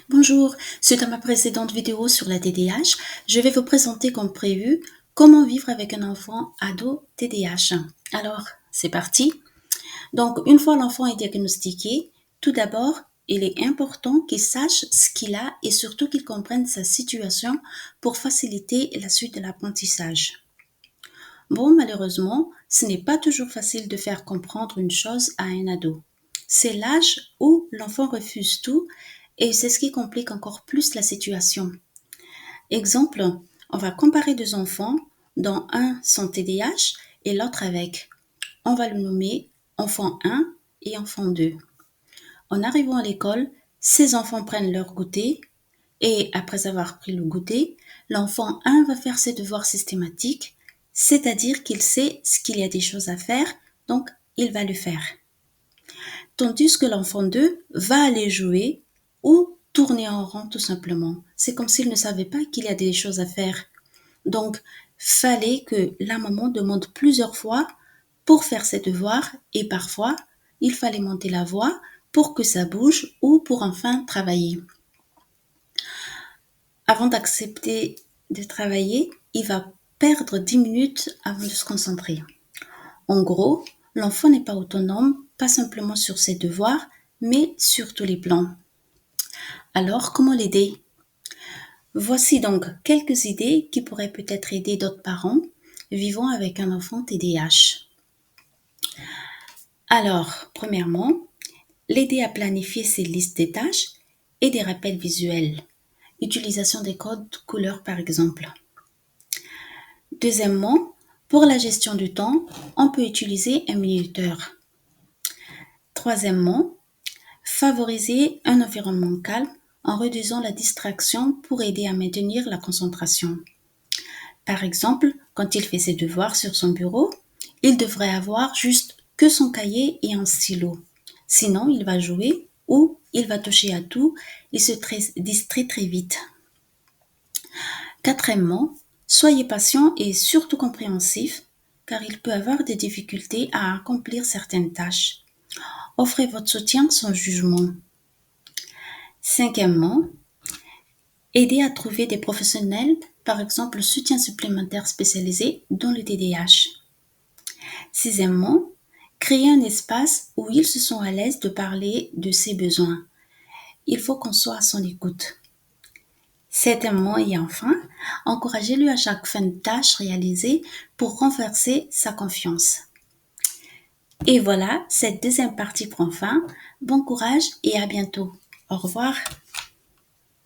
Bonjour, suite à ma précédente vidéo sur la TDAH, je vais vous présenter comme prévu comment vivre avec un enfant ado TDAH. Alors, c'est parti. Donc, une fois l'enfant est diagnostiqué, tout d'abord, il est important qu'il sache ce qu'il a et surtout qu'il comprenne sa situation pour faciliter la suite de l'apprentissage. Bon, malheureusement, ce n'est pas toujours facile de faire comprendre une chose à un ado. C'est l'âge où l'enfant refuse tout et c'est ce qui complique encore plus la situation. Exemple, on va comparer deux enfants, dont un sans TDAH et l'autre avec. On va le nommer enfant 1 et enfant 2. En arrivant à l'école, ces enfants prennent leur goûter et après avoir pris le goûter, l'enfant 1 va faire ses devoirs systématiques, c'est-à-dire qu'il sait ce qu'il y a des choses à faire, donc il va le faire. Tandis que l'enfant 2 va aller jouer ou tourner en rond tout simplement. C'est comme s'il ne savait pas qu'il y a des choses à faire. Donc, fallait que la maman demande plusieurs fois pour faire ses devoirs et parfois, il fallait monter la voix pour que ça bouge ou pour enfin travailler. Avant d'accepter de travailler, il va perdre 10 minutes avant de se concentrer. En gros, l'enfant n'est pas autonome, pas simplement sur ses devoirs, mais sur tous les plans. Alors, comment l'aider? Voici donc quelques idées qui pourraient peut-être aider d'autres parents vivant avec un enfant TDAH. Alors, premièrement, l'aider à planifier ses listes des tâches et des rappels visuels. Utilisation des codes couleurs par exemple. Deuxièmement, pour la gestion du temps, on peut utiliser un minuteur. Troisièmement, favoriser un environnement calme en réduisant la distraction pour aider à maintenir la concentration. Par exemple, quand il fait ses devoirs sur son bureau, il devrait avoir juste que son cahier et un stylo. Sinon, il va jouer ou il va toucher à tout et se distrait très vite. Quatrièmement, soyez patient et surtout compréhensif car il peut avoir des difficultés à accomplir certaines tâches. Offrez votre soutien sans jugement. Cinquièmement, aidez à trouver des professionnels, par exemple le soutien supplémentaire spécialisé dans le TDAH. Sixièmement, créer un espace où ils se sont à l'aise de parler de ses besoins. Il faut qu'on soit à son écoute. Septièmement et enfin, encouragez-le à chaque fin de tâche réalisée pour renforcer sa confiance. Et voilà, cette deuxième partie prend fin. Bon courage et à bientôt. Au revoir.